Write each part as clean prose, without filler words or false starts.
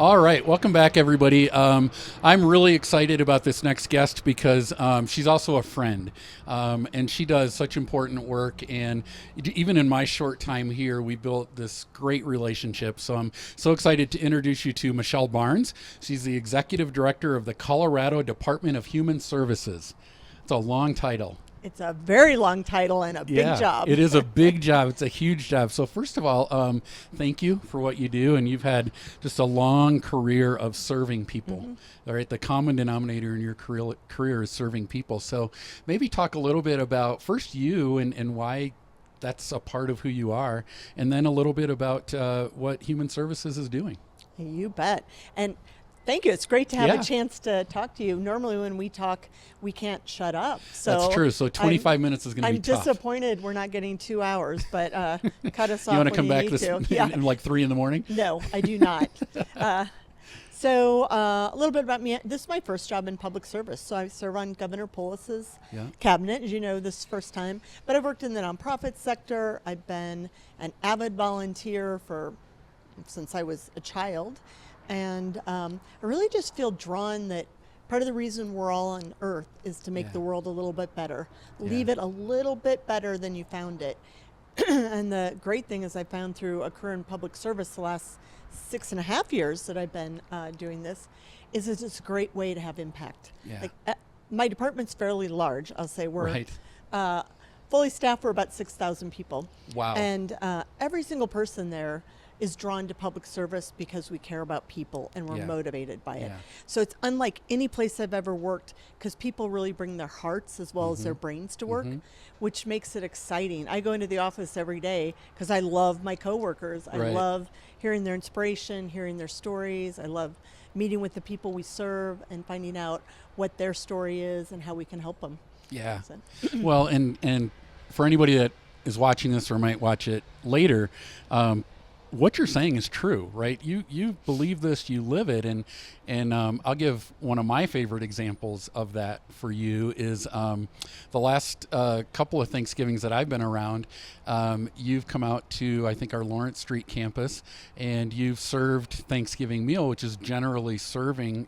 All right, welcome back, everybody. I'm really excited about this next guest because she's also a friend, and she does such important work. And even in my short time here, we built this great relationship. So I'm so excited to introduce you to Michelle Barnes. She's the executive director of the Colorado Department of Human Services. It's a long title. It's a very long title and a big job. It is a big job. It's a huge job. So first of all, thank you for what you do. And you've had just a long career of serving people. Mm-hmm. All right. The common denominator in your career is serving people. So maybe talk a little bit about first you and why that's a part of who you are. And then a little bit about what Human Services is doing. You bet. And thank you. It's great to have a chance to talk to you. Normally when we talk, we can't shut up. So that's true. So 25 minutes is going to be tough. I'm disappointed we're not getting 2 hours, but cut us off. You want to come back in like 3 a.m? No, I do not. So a little bit about me. This is my first job in public service. So I serve on Governor Polis's cabinet, as you know, this first time. But I've worked in the nonprofit sector. I've been an avid volunteer since I was a child. And I really just feel drawn that part of the reason we're all on Earth is to make the world a little bit better. Leave it a little bit better than you found it. And the great thing is I found through a career in public service the last 6.5 years that I've been doing this, is it's a great way to have impact. Yeah. Like, my department's fairly large. I'll say we're fully staffed for about 6,000 people. Wow. And every single person there is drawn to public service because we care about people and we're motivated by it. So it's unlike any place I've ever worked because people really bring their hearts as well as their brains to work, which makes it exciting. I go into the office every day because I love my coworkers. I love hearing their inspiration, hearing their stories. I love meeting with the people we serve and finding out what their story is and how we can help them. Yeah. Well, and for anybody that is watching this or might watch it later, what you're saying is true, right? You believe this, you live it, and I'll give one of my favorite examples of that for you is the last couple of Thanksgivings that I've been around. You've come out to, I think, our Lawrence Street campus, and you've served Thanksgiving meal, which is genuinely serving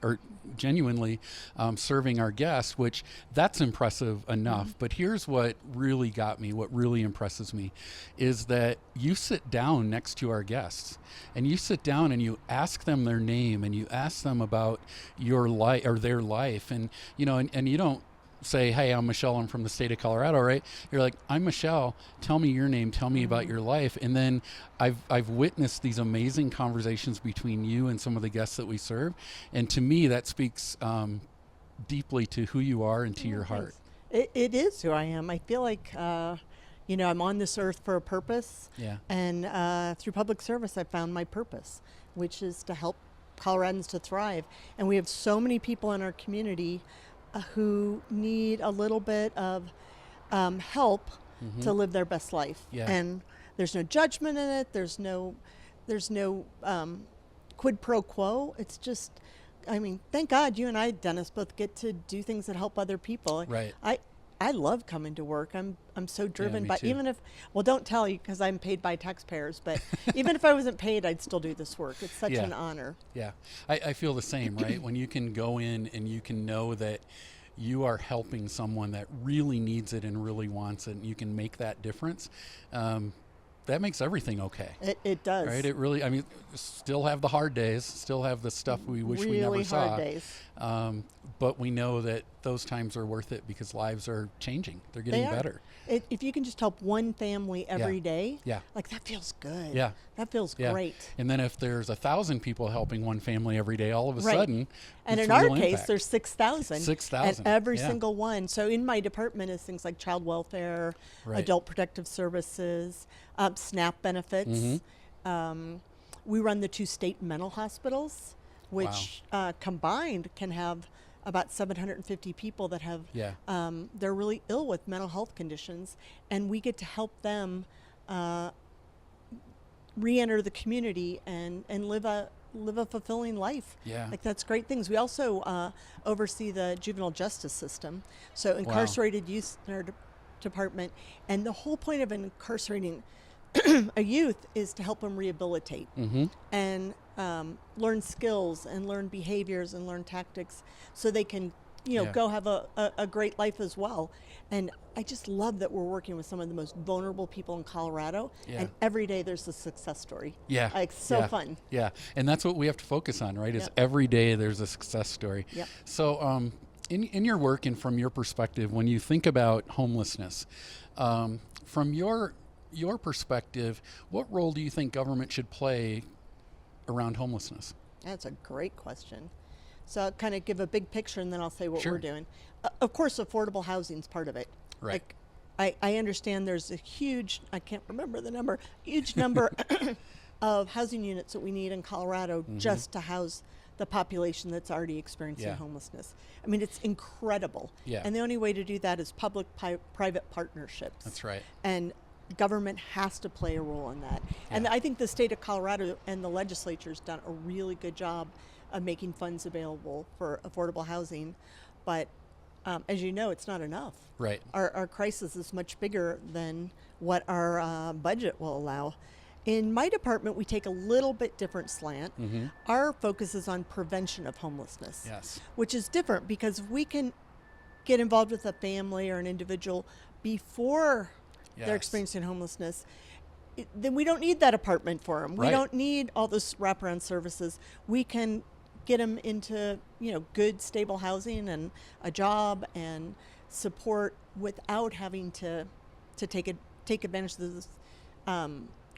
our guests, which that's impressive enough. But here's what really got me, what really impresses me, is that you sit down next to our guests and you sit down and you ask them their name and you ask them about your life or their life. And, you know, and you don't say, hey, I'm Michelle, I'm from the state of Colorado, right? You're like, I'm Michelle, tell me your name, tell me about your life. And then I've witnessed these amazing conversations between you and some of the guests that we serve. And to me, that speaks deeply to who you are and to your heart. It is who I am. I feel like, I'm on this earth for a purpose. Yeah. And through public service, I found my purpose, which is to help Coloradans to thrive. And we have so many people in our community who need a little bit of help to live their best life. Yeah. And there's no judgment in it. There's no quid pro quo. It's just, thank God you and I, Dennis, both get to do things that help other people. Right. I love coming to work. I'm so driven by, too. even if, well, don't tell you because I'm paid by taxpayers, but even if I wasn't paid, I'd still do this work. It's such an honor. Yeah. I feel the same, right? When you can go in and you can know that you are helping someone that really needs it and really wants it, and you can make that difference. That makes everything okay. It does. Right? It really, still have the hard days, still have the stuff we wish we never saw. Really hard days. But we know that those times are worth it because lives are changing. They're getting better. If you can just help one family every day, like that feels good. Yeah. That feels great. And then if there's 1,000 people helping one family every day, all of a sudden, and it's in our real case, impact. there's 6,000. 6,000. And every single one. So in my department is things like child welfare, adult protective services, SNAP benefits. We run the 2 state mental hospitals, which combined can have about 750 people that have, they're really ill with mental health conditions, and we get to help them re-enter the community and live a fulfilling life. Yeah. Like that's great things. We also oversee the juvenile justice system. So incarcerated youth in our department, and the whole point of incarcerating a youth is to help them rehabilitate and learn skills and learn behaviors and learn tactics so they can, go have a great life as well. And I just love that we're working with some of the most vulnerable people in Colorado. And every day there's a success story. Yeah. Like so fun. Yeah. And that's what we have to focus on, right? Is every day there's a success story. Yep. So in your work and from your perspective, when you think about homelessness, from your perspective, what role do you think government should play around homelessness? That's a great question. So I'll kind of give a big picture and then I'll say what Sure. we're doing. Of course, affordable housing is part of it. Right. Like, I understand there's a huge, I can't remember the number, huge number of housing units that we need in Colorado just to house the population that's already experiencing homelessness. I mean, it's incredible. Yeah. And the only way to do that is public-private partnerships. That's right. And government has to play a role in that. And I think the state of Colorado and the legislature's done a really good job of making funds available for affordable housing. But as you know, it's not enough. Right. Our crisis is much bigger than what our budget will allow. In my department, we take a little bit different slant. Our focus is on prevention of homelessness, which is different because we can get involved with a family or an individual before they're experiencing homelessness. Then we don't need that apartment for them. We don't need all this wraparound services. We can get them into good, stable housing and a job and support without having to take advantage of this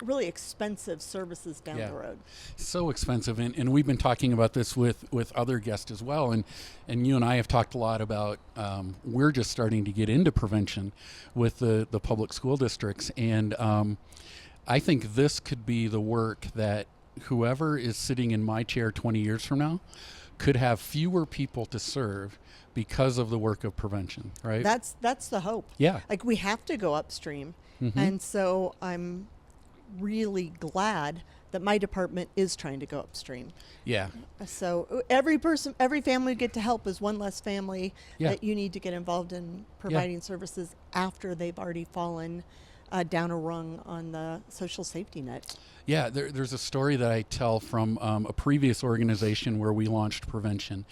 really expensive services down the road. So expensive, and we've been talking about this with other guests as well, and you and I have talked a lot about we're just starting to get into prevention with the public school districts, and I think this could be the work that whoever is sitting in my chair 20 years from now could have fewer people to serve because of the work of prevention, right? That's the hope. Yeah. Like we have to go upstream. And so I'm really glad that my department is trying to go upstream. Yeah. So every family get to help is one less family that you need to get involved in providing services after they've already fallen down a rung on the social safety net. Yeah, there's a story that I tell from a previous organization where we launched prevention.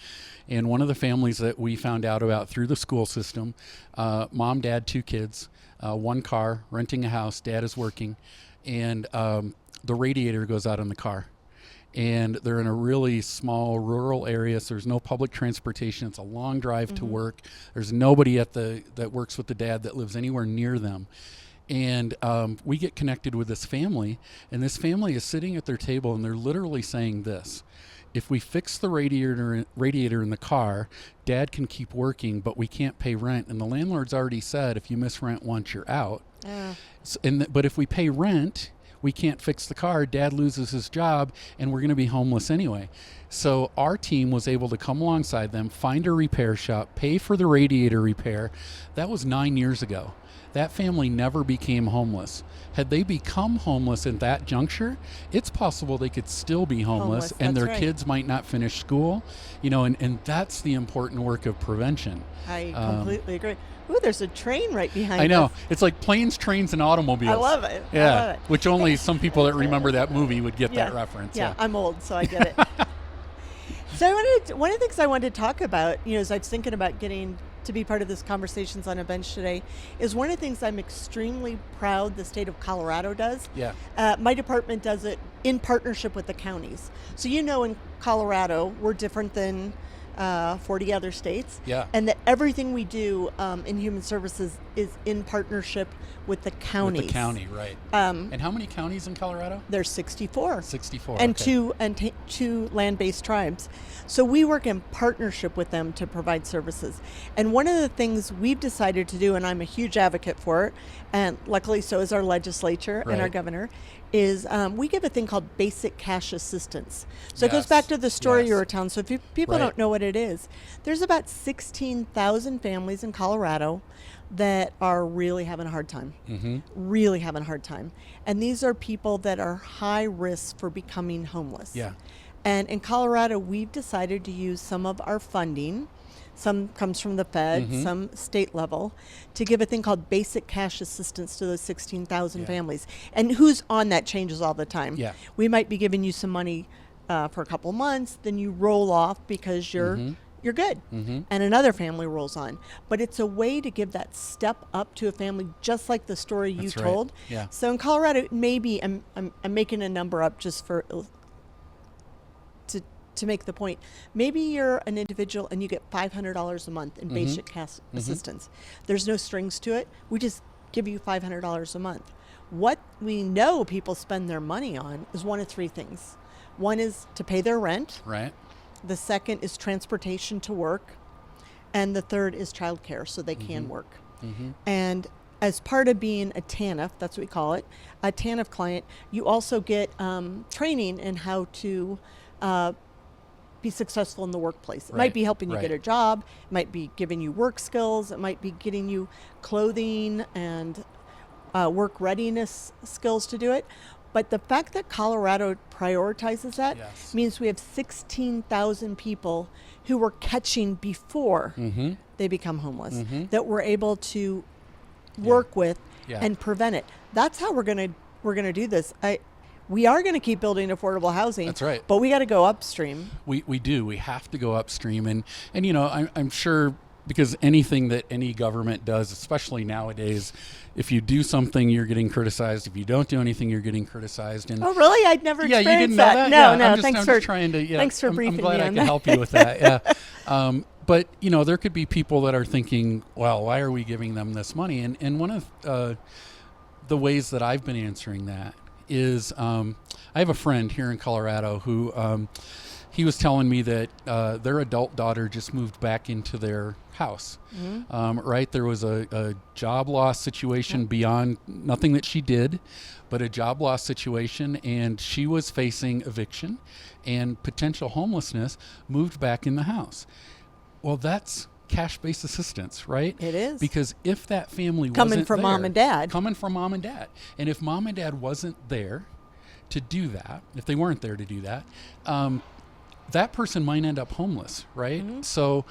And one of the families that we found out about through the school system, mom, dad, 2 kids, 1 car, renting a house, dad is working, and the radiator goes out in the car. And they're in a really small rural area, so there's no public transportation. It's a long drive to work. There's nobody that works with the dad that lives anywhere near them. And we get connected with this family, and this family is sitting at their table, and they're literally saying this: if we fix the radiator in the car, dad can keep working, but we can't pay rent. And the landlord's already said, if you miss rent once, you're out. But if we pay rent, we can't fix the car, dad loses his job, and we're going to be homeless anyway. So our team was able to come alongside them, find a repair shop, pay for the radiator repair. That was 9 years ago. That family never became homeless. Had they become homeless at that juncture, it's possible they could still be homeless and their kids might not finish school, and that's the important work of prevention. I completely agree. Ooh, there's a train right behind us. I know. It's like planes, trains, and automobiles. I love it. Yeah, I love it. Which only some people that remember that movie would get that reference. Yeah, I'm old, so I get it. So one of the things I wanted to talk about, as I was thinking about getting to be part of this Conversations on a Bench today, is one of the things I'm extremely proud the state of Colorado does. Yeah. My department does it in partnership with the counties. So in Colorado, we're different than 40 other states. Yeah. And that everything we do in human services is in partnership with the counties. With the county, right. And how many counties in Colorado? There's 64. 64, and okay. two land-based tribes. So we work in partnership with them to provide services. And one of the things we've decided to do, and I'm a huge advocate for it, and luckily so is our legislature and our governor, is we give a thing called basic cash assistance. So it goes back to the story you were telling. So if people don't know what it is, there's about 16,000 families in Colorado that are really having a hard time, really having a hard time. And these are people that are high risk for becoming homeless. Yeah. And in Colorado, we've decided to use some of our funding some comes from the Fed, some state level, to give a thing called basic cash assistance to those 16,000 families. And who's on that changes all the time. Yeah. We might be giving you some money for a couple months, then you roll off because you're good. And another family rolls on. But it's a way to give that step up to a family, just like the story you That's right. told. Yeah. So in Colorado, maybe I'm making a number up just for to make the point. Maybe you're an individual and you get $500 a month in basic cash assistance. There's no strings to it. We just give you $500 a month. What we know people spend their money on is one of three things. One is to pay their rent. Right. The second is transportation to work. And the third is childcare so they can work. And as part of being a TANF, that's what we call it, a TANF client, you also get training in how to be successful in the workplace. It might be helping you get a job. It might be giving you work skills. It might be getting you clothing and work readiness skills to do it. But the fact that Colorado prioritizes that means we have 16,000 people who we're catching before they become homeless that we're able to work with and prevent it. That's how we're gonna do this. We are going to keep building affordable housing. That's right. But we got to go upstream. We do. We have to go upstream. And you know, I'm sure, because anything that any government does, especially nowadays, if you do something, you're getting criticized. If you don't do anything, you're getting criticized. And oh, really? I'd never experienced you didn't know that? No, thanks for trying to. Thanks for briefing me on that. I'm glad I can help you with that. Yeah. But you know, there could be people that are thinking, well, why are we giving them this money? And one of the ways that I've been answering that is I have a friend here in Colorado who he was telling me that their adult daughter just moved back into their house. Right? There was a job loss situation beyond nothing that she did, but a job loss situation, and she was facing eviction and potential homelessness, moved back in the house. Well, that's cash-based assistance, right? It is. Because if that family coming from mom and dad, and if mom and dad wasn't there to do that, if they weren't there to do that, that person might end up homeless, right? So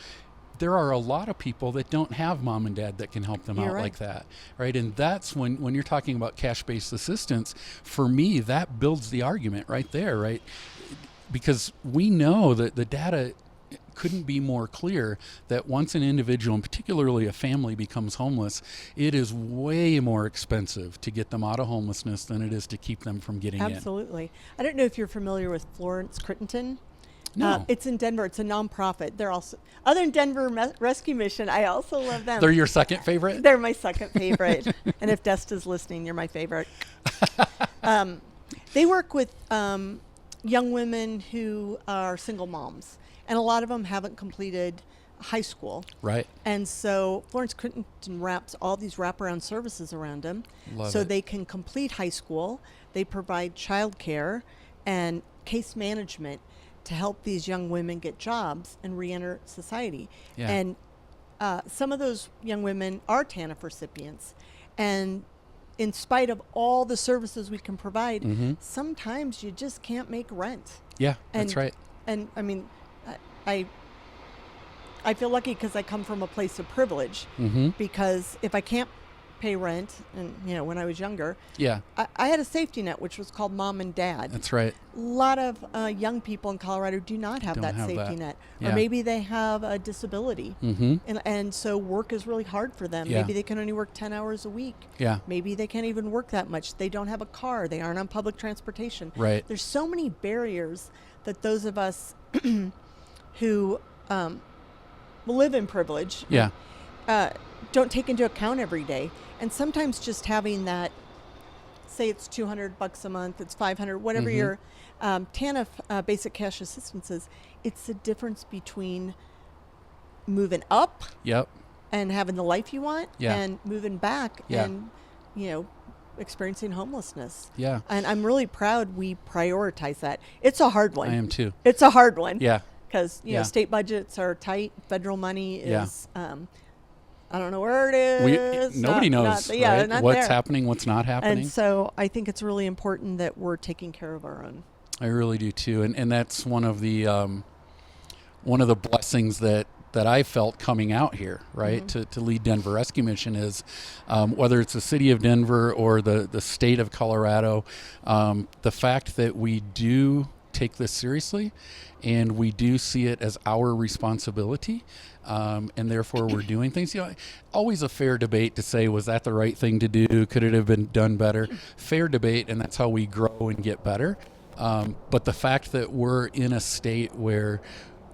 there are a lot of people that don't have mom and dad that can help them out like that, right? And that's when you're talking about cash-based assistance, for me, that builds the argument right there, right? Because we know that the data couldn't be more clear that once an individual, and particularly a family, becomes homeless, it is way more expensive to get them out of homelessness than it is to keep them from getting in. Absolutely. I don't know if you're familiar with Florence Crittenton. No. It's in Denver. It's a nonprofit. They're also, other than Denver Rescue Mission, I also love them. They're your second favorite? They're my second favorite. And if Desta's listening, you're my favorite. They work with young women who are single moms. And a lot of them haven't completed high school. Right. And so Florence Crittenton wraps all these wraparound services around them. So they can complete high school. They provide childcare and case management to help these young women get jobs and reenter society. Yeah. And some of those young women are TANF recipients. And in spite of all the services we can provide, sometimes you just can't make rent. Yeah, that's right. And I mean, I feel lucky because I come from a place of privilege. Because if I can't pay rent, and you know, when I was younger, I had a safety net, which was called Mom and Dad. That's right. A lot of young people in Colorado do not have that safety net, or maybe they have a disability, and so work is really hard for them. Maybe they can only work 10 hours a week. Maybe they can't even work that much. They don't have a car. They aren't on public transportation. Right. There's so many barriers that those of us who live in privilege don't take into account every day. And sometimes just having that, say it's $200 a month, it's $500, whatever your TANF basic cash assistance is, it's the difference between moving up and having the life you want and moving back and, you know, experiencing homelessness. And I'm really proud we prioritize that. It's a hard one. I am too. It's a hard one. Because, you know, state budgets are tight. Federal money is, I don't know where it is. Nobody knows right? What's happening, what's not happening. And so I think it's really important that we're taking care of our own. I really do too. And that's one of the blessings that that I felt coming out here, right, to lead Denver Rescue Mission is, whether it's the city of Denver or the state of Colorado, the fact that we do take this seriously and we do see it as our responsibility, and therefore we're doing things. Always a fair debate to say, was that the right thing to do? Could it have been done better? Fair debate, and that's how we grow and get better. But the fact that we're in a state where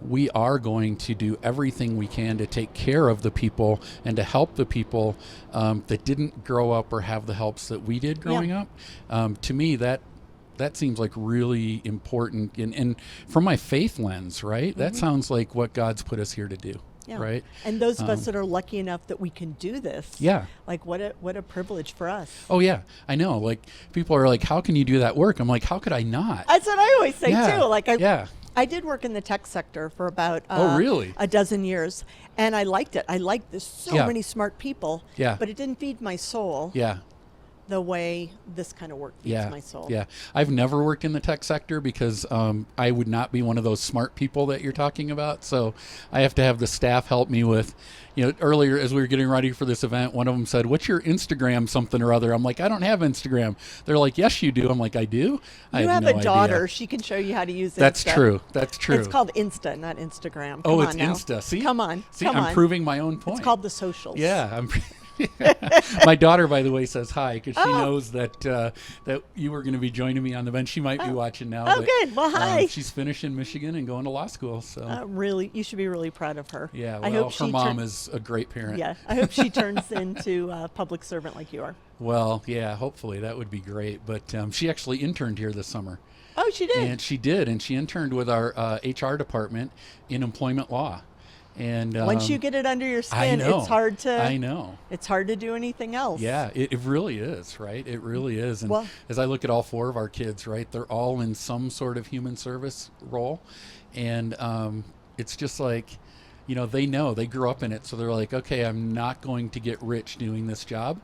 we are going to do everything we can to take care of the people and to help the people that didn't grow up or have the helps that we did growing up. To me, that seems like really important. And from my faith lens, right, that sounds like what God's put us here to do. Right. And those of us that are lucky enough that we can do this. Yeah. Like what a privilege for us. Oh yeah, I know. Like people are like, how can you do that work? I'm like, how could I not? That's what I always say too. Like I did work in the tech sector for about a dozen years, and I liked it. I liked there's so many smart people, but it didn't feed my soul. The way this kind of work feeds my soul. I've never worked in the tech sector because I would not be one of those smart people that you're talking about. So I have to have the staff help me with, earlier as we were getting ready for this event, one of them said, "What's your Instagram something or other?" I'm like, "I don't have Instagram." They're like, "Yes, you do." I'm like, "I do?" I have no a daughter. Idea. She can show you how to use Insta. That's true. That's true. It's called Insta, not Instagram. Come on now. Insta. See? Come on. See, I'm proving my own point. It's called the socials. Yeah. My daughter, by the way, says hi because she knows that that you were going to be joining me on the bench. She might be watching now. Oh, good. Well, hi. She's finishing Michigan and going to law school. So really, you should be really proud of her. Yeah. Well, I hope her mom is a great parent. Yeah. I hope she turns into a public servant like you are. Well, yeah. Hopefully, that would be great. But she actually interned here this summer. Oh, she did. And she did, and she interned with our HR department in employment law. And once you get it under your skin, it's hard to. I know. It's hard to do anything else. Yeah, it really is, right? It really is. And as I look at all four of our kids, right, they're all in some sort of human service role, and it's just like, they know, they grew up in it, so they're like, okay, I'm not going to get rich doing this job,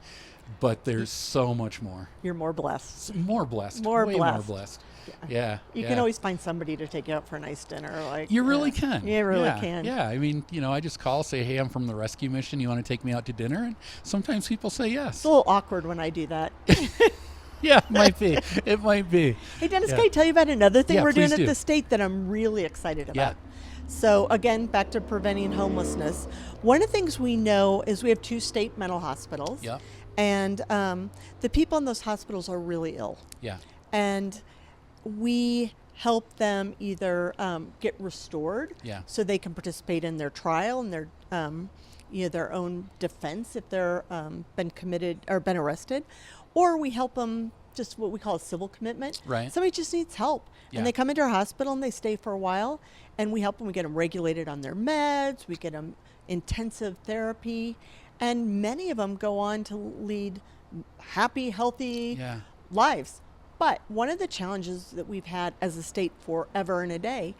but there's so much more. You're more blessed. Way more blessed. Yeah. You can always find somebody to take you out for a nice dinner. Like you really can. You really can. Yeah. I mean, I just call, say, hey, I'm from the rescue mission. You want to take me out to dinner? And sometimes people say yes. It's a little awkward when I do that. Yeah, it might be. It might be. Hey, Dennis, can I tell you about another thing we're doing at the state that I'm really excited about? Yeah. So again, back to preventing homelessness. One of the things we know is we have 2 state mental hospitals. Yeah. And the people in those hospitals are really ill. Yeah. And we help them either get restored so they can participate in their trial and their own defense if they're been committed or been arrested, or we help them just what we call a civil commitment. Right. Somebody just needs help, and they come into our hospital and they stay for a while, and we help them. We get them regulated on their meds. We get them intensive therapy, and many of them go on to lead happy, healthy lives. But one of the challenges that we've had as a state forever and a day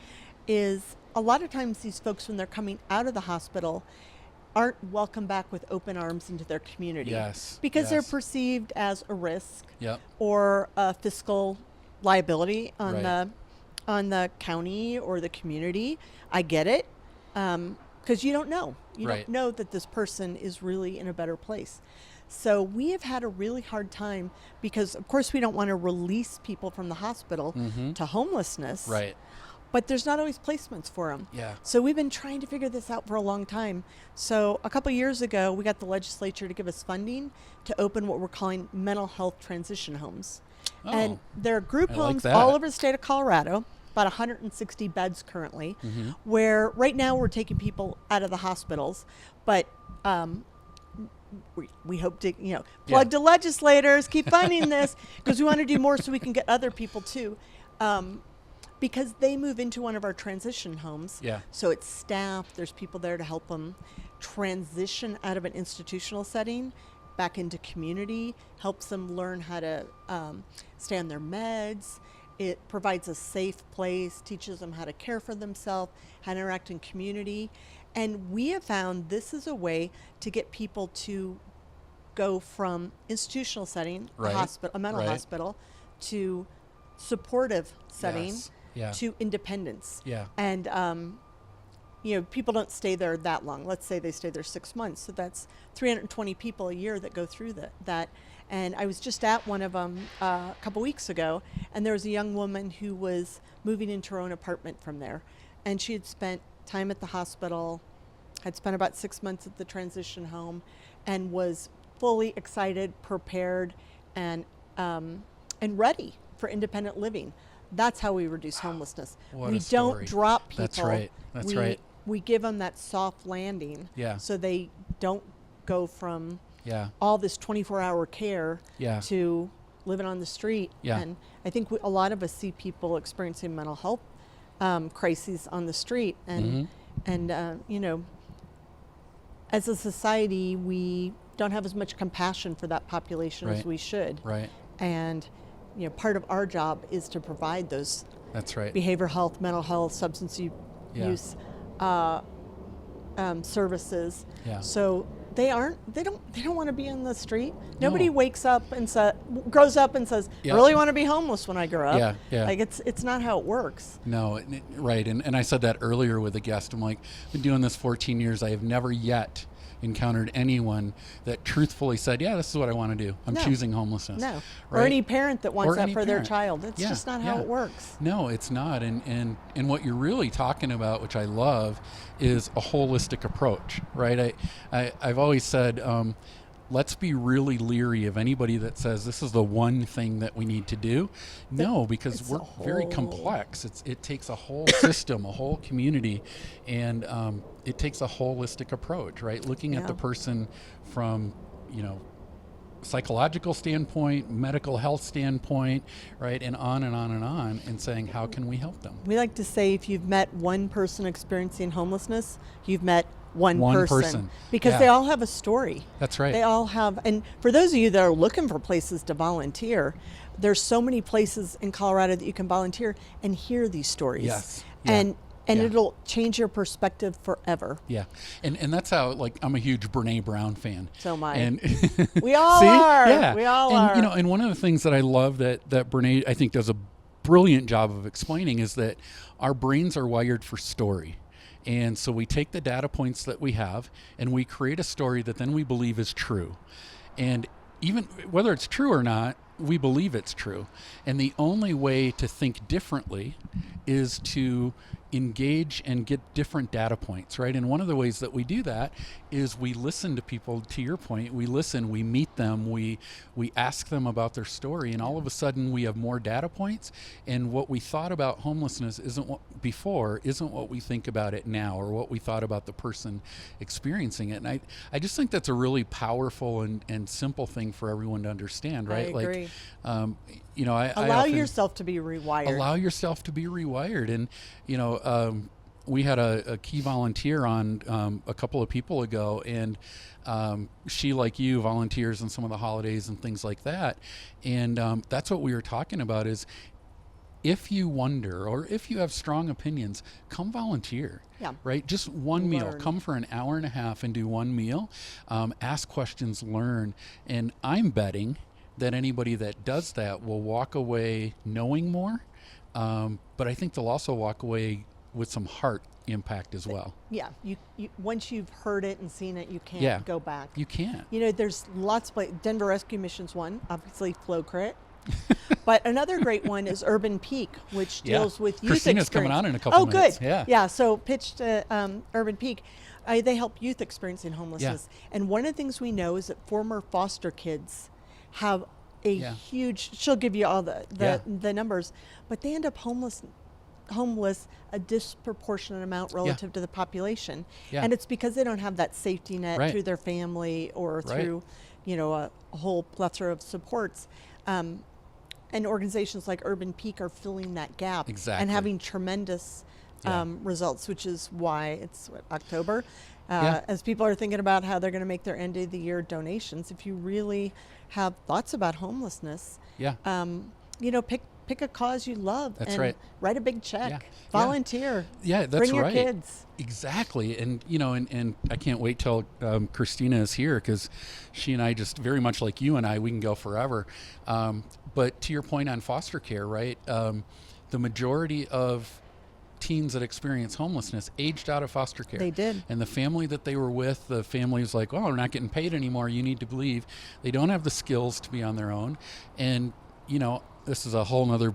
is a lot of times these folks, when they're coming out of the hospital, aren't welcomed back with open arms into their community. Yes. Because they're perceived as a risk Yep. or a fiscal liability on the county or the community. I get it. Because you don't know. You don't know that this person is really in a better place. So we have had a really hard time because, of course, we don't want to release people from the hospital to homelessness. Right. But there's not always placements for them. Yeah. So we've been trying to figure this out for a long time. So a couple years ago, we got the legislature to give us funding to open what we're calling mental health transition homes. Oh, and they're group homes like all over the state of Colorado, about 160 beds currently, where right now we're taking people out of the hospitals, but we hope to, plug to legislators, keep funding this, because we want to do more so we can get other people too. Because they move into one of our transition homes. Yeah. So it's staffed, there's people there to help them transition out of an institutional setting back into community, helps them learn how to stay on their meds. It provides a safe place, teaches them how to care for themselves, how to interact in community. And we have found this is a way to get people to go from institutional setting, a mental hospital, to supportive setting, to independence. Yeah. And people don't stay there that long. Let's say they stay there 6 months. So that's 320 people a year that go through that. And I was just at one of them a couple weeks ago, and there was a young woman who was moving into her own apartment from there. And she had spent time at the hospital, had spent about 6 months at the transition home, and was fully excited, prepared, and ready for independent living. That's how we reduce homelessness. What we a story. don't drop people. That's right. That's right. We give them that soft landing, so they don't go from all this 24-hour care to living on the street. And I think a lot of us see people experiencing mental health crises on the street, and as a society, we don't have as much compassion for that population as we should. Right. And part of our job is to provide those behavioral health, mental health, substance use services. So they don't want to be in the street. Nobody wakes up and grows up and says, I really want to be homeless when I grow up. Like it's not how it works. No, right. And I said that earlier with a guest. I'm like, I've been doing this 14 years. I have never yet encountered anyone that truthfully said, this is what I want to do. I'm choosing homelessness. No. Right? Or any parent that wants that for their child. It's just not how it works. No, it's not. And what you're really talking about, which I love, is a holistic approach, right? I've always said, let's be really leery of anybody that says this is the one thing that we need to do. No, because we're very complex. It takes a whole system, a whole community, and it takes a holistic approach, right? Looking at the person from, psychological standpoint, medical health standpoint, right? And on and on and on, and saying, how can we help them? We like to say if you've met one person experiencing homelessness, you've met one person. Because they all have a story. That's right. They all have, and for those of you that are looking for places to volunteer, there's so many places in Colorado that you can volunteer and hear these stories. Yes. And it'll change your perspective forever. Yeah. And that's how, I'm a huge Brene Brown fan. So am I. And we all are. Yeah. We all are. And one of the things that I love that Brene, I think, does a brilliant job of explaining is that our brains are wired for story. And so we take the data points that we have and we create a story that then we believe is true. And even whether it's true or not, we believe it's true. And the only way to think differently is to engage and get different data points, right? And one of the ways that we do that is we listen to people. To your point, we listen, we meet them, we ask them about their story, and all of a sudden we have more data points, and what we thought about homelessness isn't what we think about it now, or what we thought about the person experiencing it. And I just think that's a really powerful and simple thing for everyone to understand, right? I agree. Allow yourself to be rewired. Allow yourself to be rewired. And, we had a key volunteer on a couple of people ago, and she, like you, volunteers on some of the holidays and things like that. And that's what we were talking about is, if you wonder or if you have strong opinions, come volunteer. Right? Just one meal. Come for an hour and a half and do one meal. Ask questions, learn. And I'm betting that anybody that does that will walk away knowing more. But I think they'll also walk away with some heart impact as well. Yeah, you once you've heard it and seen it, you can't go back. You can't. There's lots of places. Denver Rescue Mission's one, obviously Flow Crit. But another great one is Urban Peak, which deals with youth Christina's experience. Coming on in a couple minutes. Good. Yeah, so pitch to Urban Peak. They help youth experiencing homelessness. And one of the things we know is that former foster kids have a huge, she'll give you all the numbers, but they end up homeless a disproportionate amount relative to the population. And it's because they don't have that safety net through their family or through, a whole plethora of supports. And organizations like Urban Peak are filling that gap and having tremendous results, which is why it's October. As people are thinking about how they're going to make their end of the year donations, if you really have thoughts about homelessness, pick a cause you love. That's and right. Write a big check. Volunteer. That's Bring your right. kids. Exactly. And, and I can't wait till Christina is here, because she and I, just very much like you and I, we can go forever. But to your point on foster care, right? The majority of teens that experience homelessness aged out of foster care. They did. And the family that they were with, the family was like, oh, we're not getting paid anymore. You need to leave. They don't have the skills to be on their own. And, you know, this is a whole nother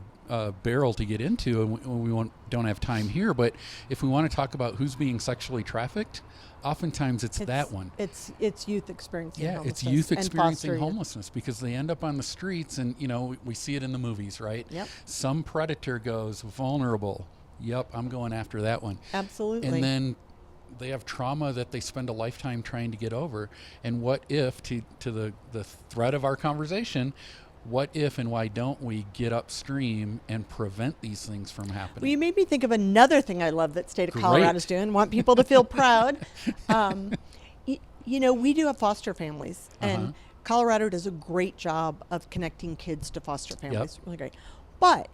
barrel to get into, and we don't have time here. But if we want to talk about who's being sexually trafficked, oftentimes it's that one. It's youth experiencing homelessness. It's youth experiencing and homelessness because they end up on the streets, and you know we see it in the movies, right? Yep. Some predator goes vulnerable. Yep, I'm going after that one. Absolutely. And then they have trauma that they spend a lifetime trying to get over. And what if, to the thread of our conversation, what if and why don't we get upstream and prevent these things from happening? Well, you made me think of another thing I love that state of Great. Colorado's doing. Want people to feel proud. You know, we do have foster families, and Colorado does a great job of connecting kids to foster families. Yep. Really great. But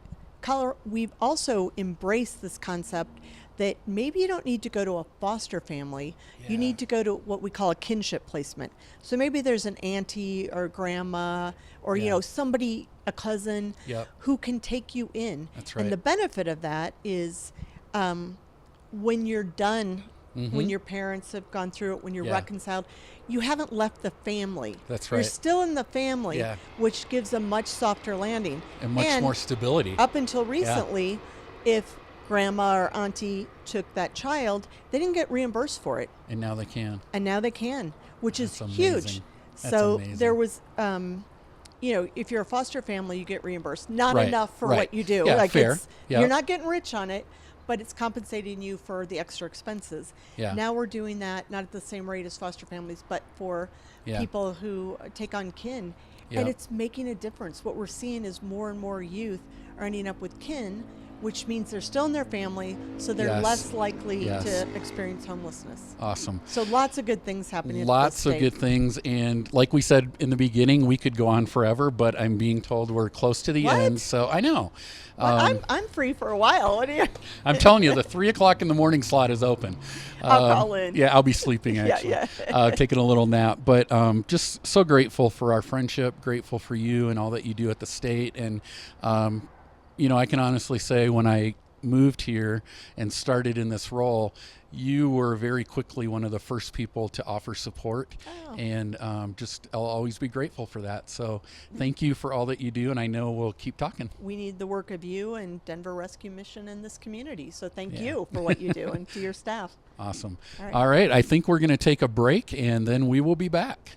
we've also embraced this concept that maybe you don't need to go to a foster family. Yeah. You need to go to what we call a kinship placement. So maybe there's an auntie or grandma or, you know, somebody, a cousin, who can take you in. That's right. And the benefit of that is when you're done, when your parents have gone through it, when you're reconciled, you haven't left the family. That's right. You're still in the family, which gives a much softer landing. And much more stability. Up until recently, if grandma or auntie took that child, they didn't get reimbursed for it. And now they can. Which That's is huge. amazing. So amazing. there was, you know, if you're a foster family, you get reimbursed. Not enough for what you do. Yeah, like fair. You're not getting rich on it, but it's compensating you for the extra expenses. Yeah. Now we're doing that, not at the same rate as foster families, but for people who take on kin. And it's making a difference. What we're seeing is more and more youth are ending up with kin, which means they're still in their family, so they're less likely to experience homelessness. Awesome. So lots of good things happening. Lots of good things, and like we said in the beginning, we could go on forever, but I'm being told we're close to the end, so I know. Well, I'm free for a while. What do you? I'm telling you, the 3:00 in the morning slot is open. I'll call in. Yeah, I'll be sleeping actually, taking a little nap. But just so grateful for our friendship, grateful for you and all that you do at the state, and you know, I can honestly say when I moved here and started in this role, you were very quickly one of the first people to offer support. And just I'll always be grateful for that. So thank you for all that you do, and I know we'll keep talking. We need the work of you and Denver Rescue Mission in this community. So thank you for what you do and to your staff. Awesome. All right. All right. I think we're going to take a break, and then we will be back.